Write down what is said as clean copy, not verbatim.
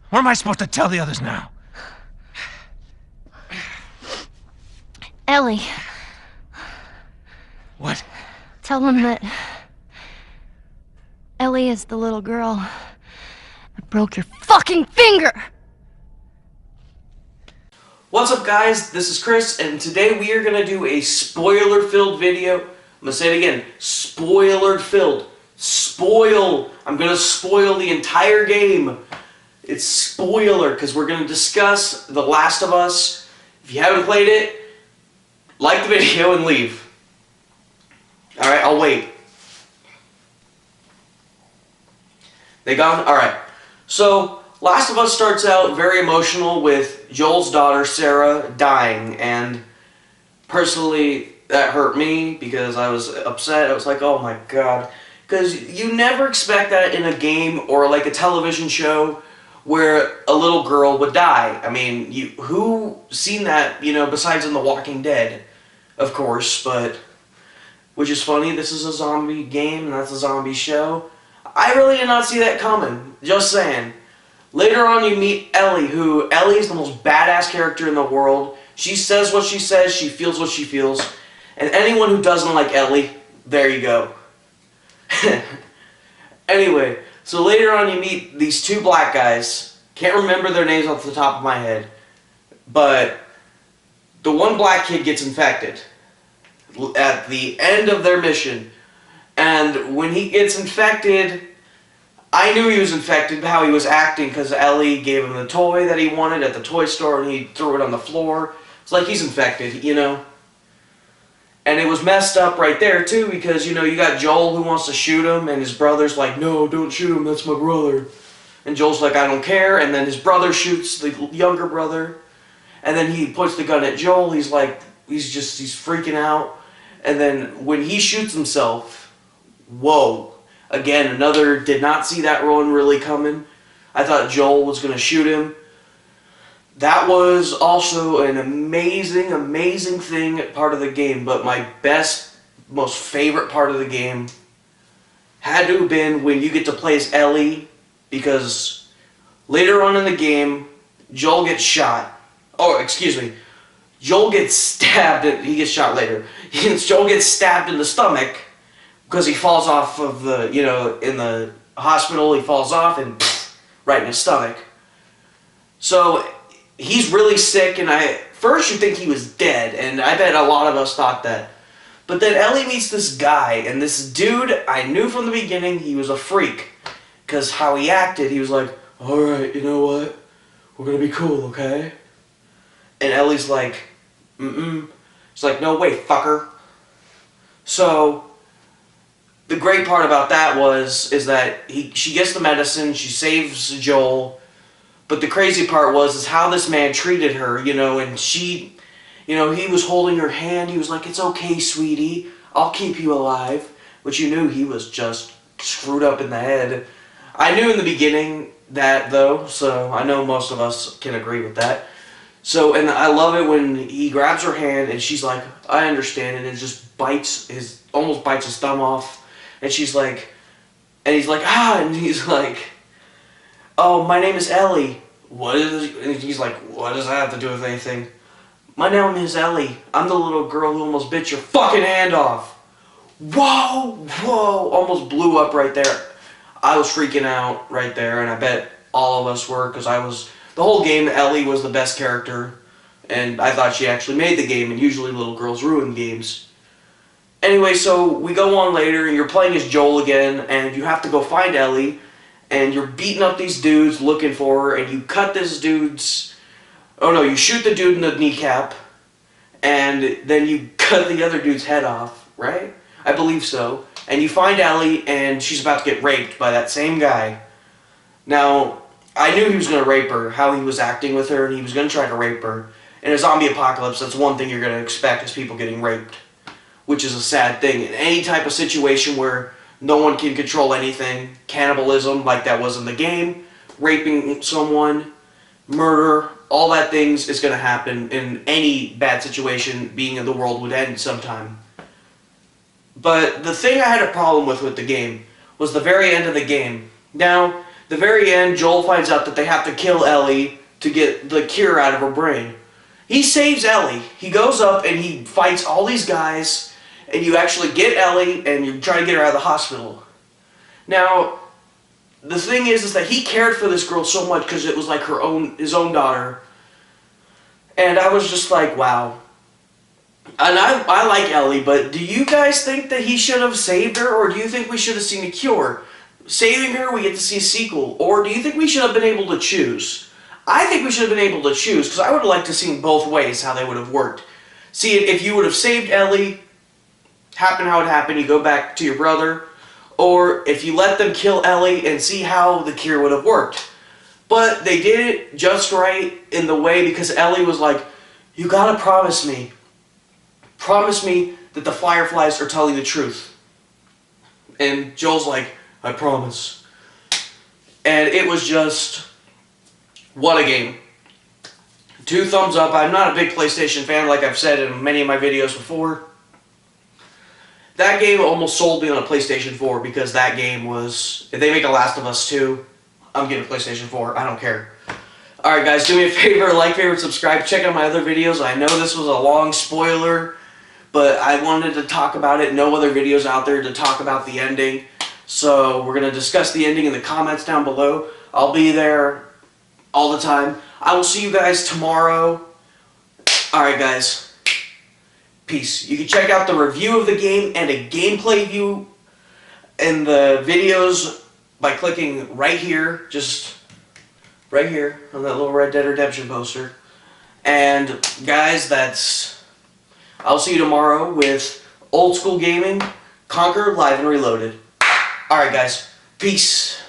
What am I supposed to tell the others now? Ellie. What? Tell them that Ellie is the little girl that broke your fucking finger! What's up, guys? This is Chris, and today we are going to do a spoiler-filled video. I'm going to say it again. Spoiler-filled. Spoil. I'm going to spoil the entire game. It's spoiler, because we're going to discuss The Last of Us. If you haven't played it, like the video and leave. Alright, I'll wait. They gone? Alright. So, Last of Us starts out very emotional with Joel's daughter, Sarah, dying. And personally, that hurt me because I was upset. I was like, oh my god. Because you never expect that in a game or like a television show where a little girl would die. I mean, who seen that, you know, besides in The Walking Dead, of course, but which is funny, this is a zombie game and that's a zombie show. I really did not see that coming, just saying. Later on you meet Ellie, Ellie's the most badass character in the world. She says what she says, she feels what she feels, and anyone who doesn't like Ellie, there you go. Anyway, so later on you meet these two black guys. Can't remember their names off the top of my head, but the one black kid gets infected at the end of their mission. And when he gets infected, I knew he was infected, how he was acting, because Ellie gave him the toy that he wanted at the toy store and he threw it on the floor. It's like he's infected, you know. And it was messed up right there too, because, you know, you got Joel who wants to shoot him and his brother's like, no, don't shoot him, that's my brother. And Joel's like, I don't care, and then his brother shoots the younger brother. And then he puts the gun at Joel, he's like, he's freaking out. And then when he shoots himself, whoa. Again, another, did not see that one really coming. I thought Joel was going to shoot him. That was also an amazing, amazing thing, part of the game. But my best, most favorite part of the game had to have been when you get to play as Ellie. Because later on in the game, Joel gets shot. Oh, excuse me. Joel gets stabbed, he gets shot later. Joel gets stabbed in the stomach because he falls off of the, you know, in the hospital, he falls off and right in his stomach. So he's really sick, and first you think he was dead, and I bet a lot of us thought that. But then Ellie meets this guy, and this dude, I knew from the beginning he was a freak. Because how he acted, he was like, alright, you know what? We're gonna be cool, okay? And Ellie's like, She's like, no, wait, fucker. So, the great part about that is that she gets the medicine, she saves Joel, but the crazy part is how this man treated her, you know, and she, you know, he was holding her hand, he was like, it's okay, sweetie, I'll keep you alive. But you knew he was just screwed up in the head. I knew in the beginning that, though, so I know most of us can agree with that. So, and I love it when he grabs her hand and she's like, I understand, and it just almost bites his thumb off, and she's like, and he's like, and he's like, oh, my name is Ellie. And he's like, what does that have to do with anything? My name is Ellie. I'm the little girl who almost bit your fucking hand off. Whoa, almost blew up right there. I was freaking out right there, and I bet all of us were, because the whole game, Ellie was the best character, and I thought she actually made the game, and usually little girls ruin games. Anyway, so we go on later, and you're playing as Joel again, and you have to go find Ellie, and you're beating up these dudes looking for her, and you cut this dude's, oh no, you shoot the dude in the kneecap, and then you cut the other dude's head off, right? I believe so. And you find Ellie, and she's about to get raped by that same guy. Now, I knew he was going to rape her, how he was acting with her, and he was going to try to rape her. In a zombie apocalypse, that's one thing you're going to expect, is people getting raped. Which is a sad thing. In any type of situation where no one can control anything, cannibalism, like that was in the game, raping someone, murder, all that things is going to happen in any bad situation, being in the world would end sometime. But the thing I had a problem with the game was the very end of the game. Now, The very end, Joel finds out that they have to kill Ellie to get the cure out of her brain. He saves Ellie. He goes up and he fights all these guys, and you actually get Ellie and you try to get her out of the hospital. Now, the thing is that he cared for this girl so much because it was like his own daughter. And I was just like, wow. And I like Ellie, but do you guys think that he should have saved her, or do you think we should have seen a cure? Saving her, we get to see a sequel, or do you think we should have been able to choose? I think we should have been able to choose, because I would have liked to have seen both ways how they would have worked. See, if you would have saved Ellie, happen how it happened, you go back to your brother, or if you let them kill Ellie and see how the cure would have worked. But they did it just right in the way, because Ellie was like, you gotta promise me that the Fireflies are telling the truth. And Joel's like, I promise. And it was just, what a game. 2 thumbs up. I'm not a big PlayStation fan, like I've said in many of my videos before. That game almost sold me on a PlayStation 4, because that game was, if they make a Last of Us 2, I'm getting a PlayStation 4. I don't care. Alright guys, do me a favor, like, favorite, subscribe, check out my other videos. I know this was a long spoiler, but I wanted to talk about it. No other videos out there to talk about the ending. So we're going to discuss the ending in the comments down below. I'll be there all the time. I will see you guys tomorrow. Alright guys, peace. You can check out the review of the game and a gameplay view in the videos by clicking right here, just right here on that little Red Dead Redemption poster. And guys, I'll see you tomorrow with Old School Gaming, Conquer Live and Reloaded. Alright guys, peace.